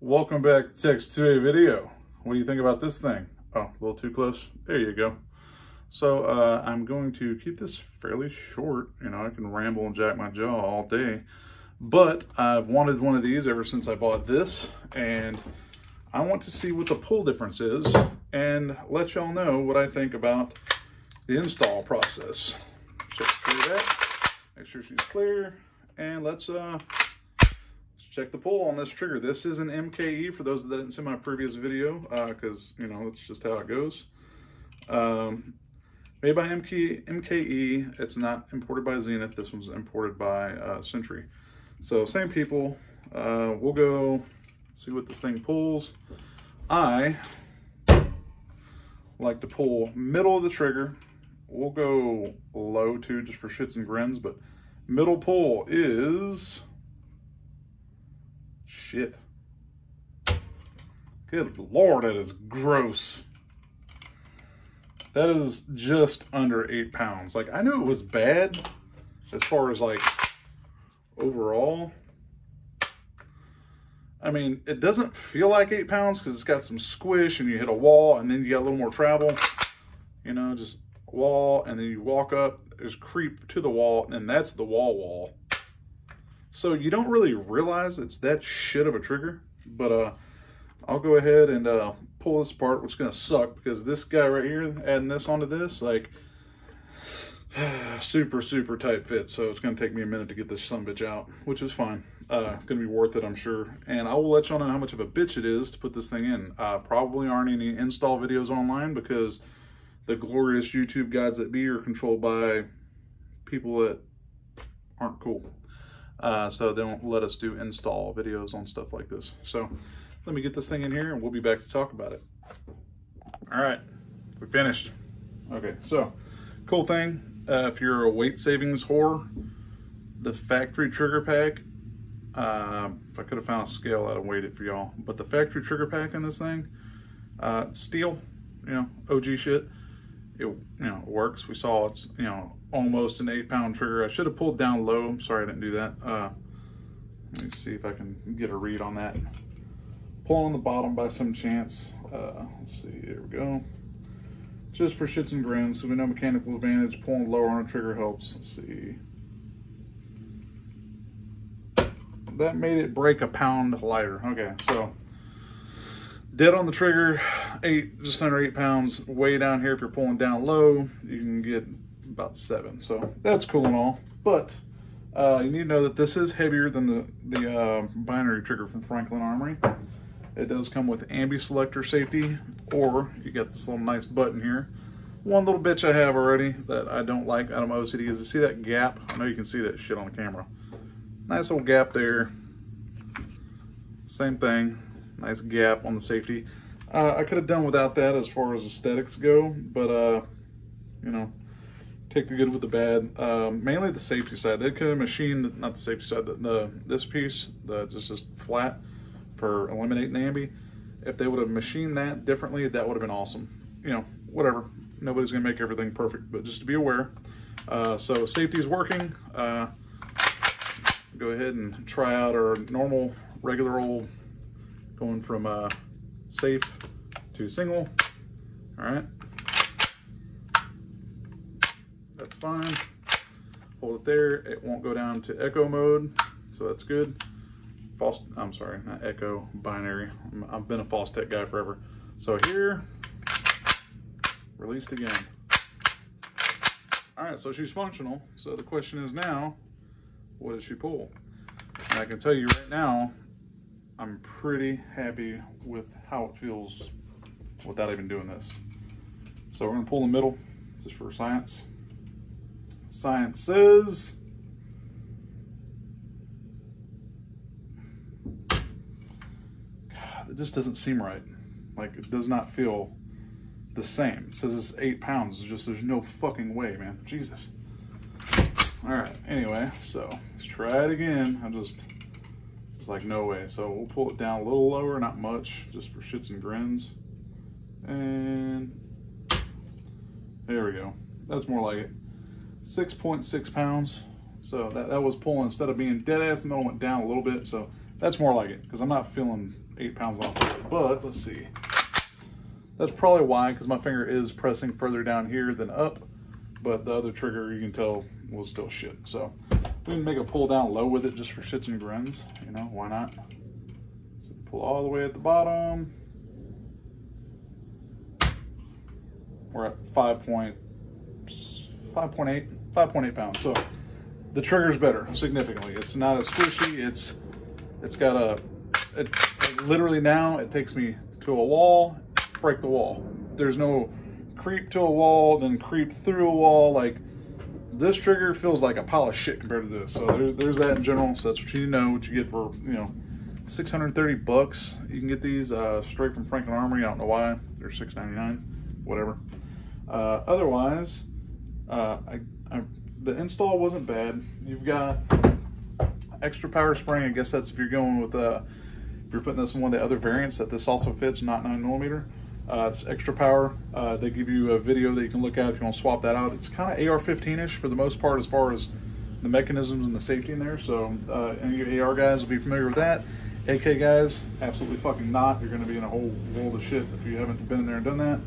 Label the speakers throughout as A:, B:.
A: Welcome back to Text Today video. What do you think about this thing? Oh, a little too close. There you go. So I'm going to keep this fairly short. You know, I can ramble and jack my jaw all day, but I've wanted one of these ever since I bought this, and I want to see what the pull difference is and let y'all know what I think about the install process. Check through that, make sure she's clear, and let's check the pull on this trigger. This is an MKE for those that didn't see my previous video, because, you know, it's just how it goes. Made by MKE. It's not imported by Zenith. This one's imported by Century. So same people. We'll go see what this thing pulls. I like to pull middle of the trigger. We'll go low too, just for shits and grins, but middle pull is... shit. Good Lord, that is gross. That is just under 8 pounds. Like, I knew it was bad as far as like overall. I mean, it doesn't feel like 8 pounds because it's got some squish and you hit a wall and then you got a little more travel. You know, just wall and then you walk up, there's creep to the wall, and that's the wall. So you don't really realize it's that shit of a trigger, but I'll go ahead and pull this apart, which is gonna suck because this guy right here, adding this onto this, like super tight fit. So it's gonna take me a minute to get this sumbitch out, which is fine. Gonna be worth it, I'm sure. And I will let y'all know how much of a bitch it is to put this thing in. Probably aren't any install videos online because the glorious YouTube gods that be are controlled by people that aren't cool. So they don't let us do install videos on stuff like this. So let me get this thing in here and we'll be back to talk about it. All right, we finished. Okay, so cool thing. If you're a weight savings whore, the factory trigger pack, if I could have found a scale, I'd have weighed it for y'all. But the factory trigger pack in this thing, steel, you know, OG shit. It, you know, works. We saw it's, you know, almost an 8 pound trigger. I should have pulled down low. I'm sorry I didn't do that. Let me see if I can get a read on that. Pulling on the bottom by some chance. Let's see, here we go. Just for shits and grins, because we know mechanical advantage, pulling lower on a trigger helps. Let's see. That made it break a pound lighter. Okay, so dead on the trigger, just under 8 pounds. Way down here, if you're pulling down low, you can get about 7. So that's cool and all, but you need to know that this is heavier than the binary trigger from Franklin Armory. It does come with ambi selector safety, or you got this little nice button here. One little bitch I have already that I don't like out of my OCD is, you see that gap? I know you can see that shit on the camera. Nice little gap there. Same thing. Nice gap on the safety. I could have done without that as far as aesthetics go, but you know, take the good with the bad. Mainly the safety side. They could have machined, not the safety side, this piece, just flat for eliminating the ambi. If they would have machined that differently, that would have been awesome. You know, whatever. Nobody's gonna make everything perfect, but just to be aware. So safety is working. Go ahead and try out our normal, regular old, going from safe to single. All right, that's fine. Hold it there. It won't go down to echo mode, so that's good. I'm sorry, not echo, binary. I've been a false tech guy forever. So here, released again. All right, so she's functional. So the question is now, what does she pull? And I can tell you right now, I'm pretty happy with how it feels without even doing this. So we're gonna pull the middle, just for science. Science says, God, it just doesn't seem right. Like, it does not feel the same. It says it's 8 pounds. It's just, there's no fucking way, man. Jesus. All right, anyway, so let's try it again. I just like, no way. So we'll pull it down a little lower, not much, just for shits and grins. And there we go. That's more like it. 6.6 pounds. So that was pulling, instead of being dead ass in the middle, went down a little bit. So that's more like it, because I'm not feeling 8 pounds off of it. But let's see. That's probably why, because my finger is pressing further down here than up, but the other trigger, you can tell, was still shit. So we can make a pull down low with it just for shits and grins, you know, why not? So pull all the way at the bottom. We're at 5.8 pounds. So the trigger's better significantly. It's not as squishy. It's got literally now it takes me to a wall, break the wall. There's no creep to a wall, then creep through a wall. Like, this trigger feels like a pile of shit compared to this. So there's that in general. So that's what you need to know, what you get for, you know, 630 bucks. You can get these straight from Franklin Armory. I don't know why. They're $6.99, whatever. Otherwise, the install wasn't bad. You've got extra power spring. I guess that's if you're going with, if you're putting this in one of the other variants that this also fits, not 9mm. It's extra power. They give you a video that you can look at if you want to swap that out. It's kind of AR-15-ish for the most part as far as the mechanisms and the safety in there. So any of you AR guys will be familiar with that. AK guys, absolutely fucking not. You're going to be in a whole world of shit if you haven't been in there and done that.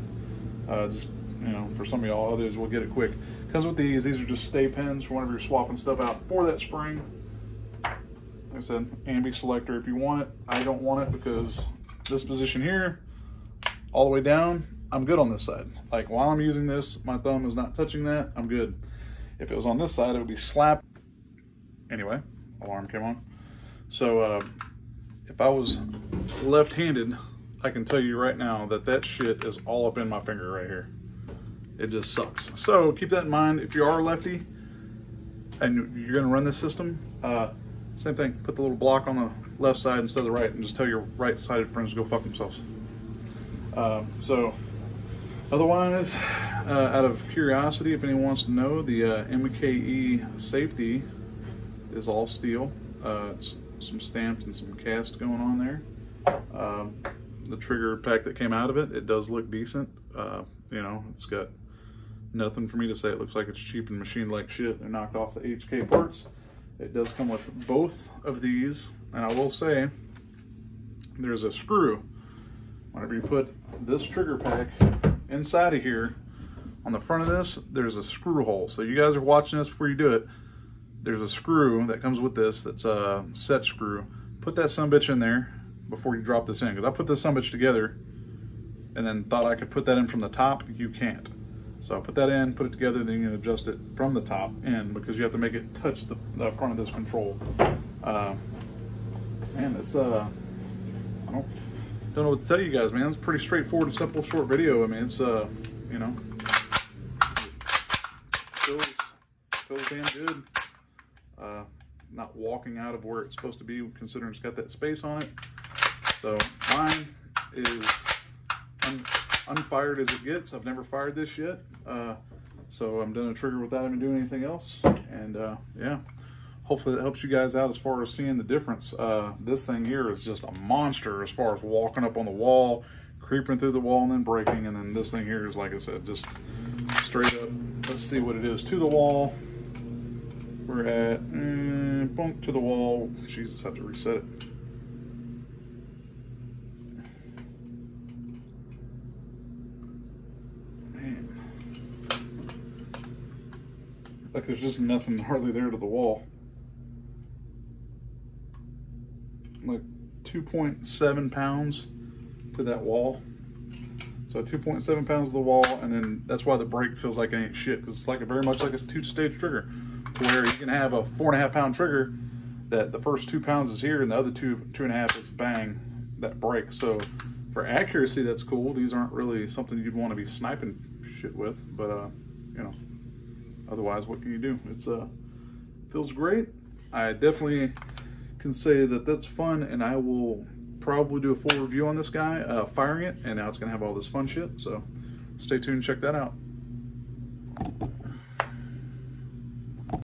A: Just, you know, for some of y'all, others will get it quick. Because with these are just stay pins for whenever you're swapping stuff out for that spring. Like I said, ambi selector if you want it. I don't want it because this position here, all the way down, I'm good on this side. Like, while I'm using this, my thumb is not touching that, I'm good. If it was on this side, it would be slapped. Anyway, alarm came on. So if I was left-handed, I can tell you right now that that shit is all up in my finger right here. It just sucks. So keep that in mind. If you are a lefty and you're gonna run this system, same thing, put the little block on the left side instead of the right, and just tell your right-sided friends to go fuck themselves. So otherwise, out of curiosity, if anyone wants to know, the MKE safety is all steel. It's some stamps and some cast going on there. The trigger pack that came out of it, it does look decent. You know, it's got nothing for me to say it looks like it's cheap and machined like shit. They're knocked off the HK parts. It does come with both of these, and I will say there's a screw. Whenever you put this trigger pack inside of here, on the front of this, there's a screw hole. So you guys are watching this before you do it. There's a screw that comes with this that's a set screw. Put that sumbitch in there before you drop this in, because I put this sumbitch together and then thought I could put that in from the top. You can't. So I put that in, put it together, then you can adjust it from the top in, because you have to make it touch the front of this control. Man, it's I don't know what to tell you guys, man. It's a pretty straightforward and simple short video. I mean, it's you know, feels damn good. Not walking out of where it's supposed to be, considering it's got that space on it. So mine is unfired as it gets. I've never fired this yet. So I'm doing a trigger without even doing anything else. And yeah, hopefully that helps you guys out as far as seeing the difference. This thing here is just a monster as far as walking up on the wall, creeping through the wall and then breaking. And then this thing here is, like I said, just straight up. Let's see what it is to the wall. We're at bunk to the wall. Jesus, I have to reset it. Man, like there's just nothing hardly there to the wall. Like 2.7 pounds to that wall. So 2.7 pounds to the wall, and then that's why the brake feels like it ain't shit, because it's like very much like a two-stage trigger, where you can have a 4.5 pound trigger that the first 2 pounds is here and the other 2.5 is bang, that brake. So for accuracy, that's cool. These aren't really something you'd want to be sniping shit with, but you know, otherwise what can you do? It's feels great. I definitely can say that that's fun, and I will probably do a full review on this guy firing it, and now it's gonna have all this fun shit. So stay tuned, check that out.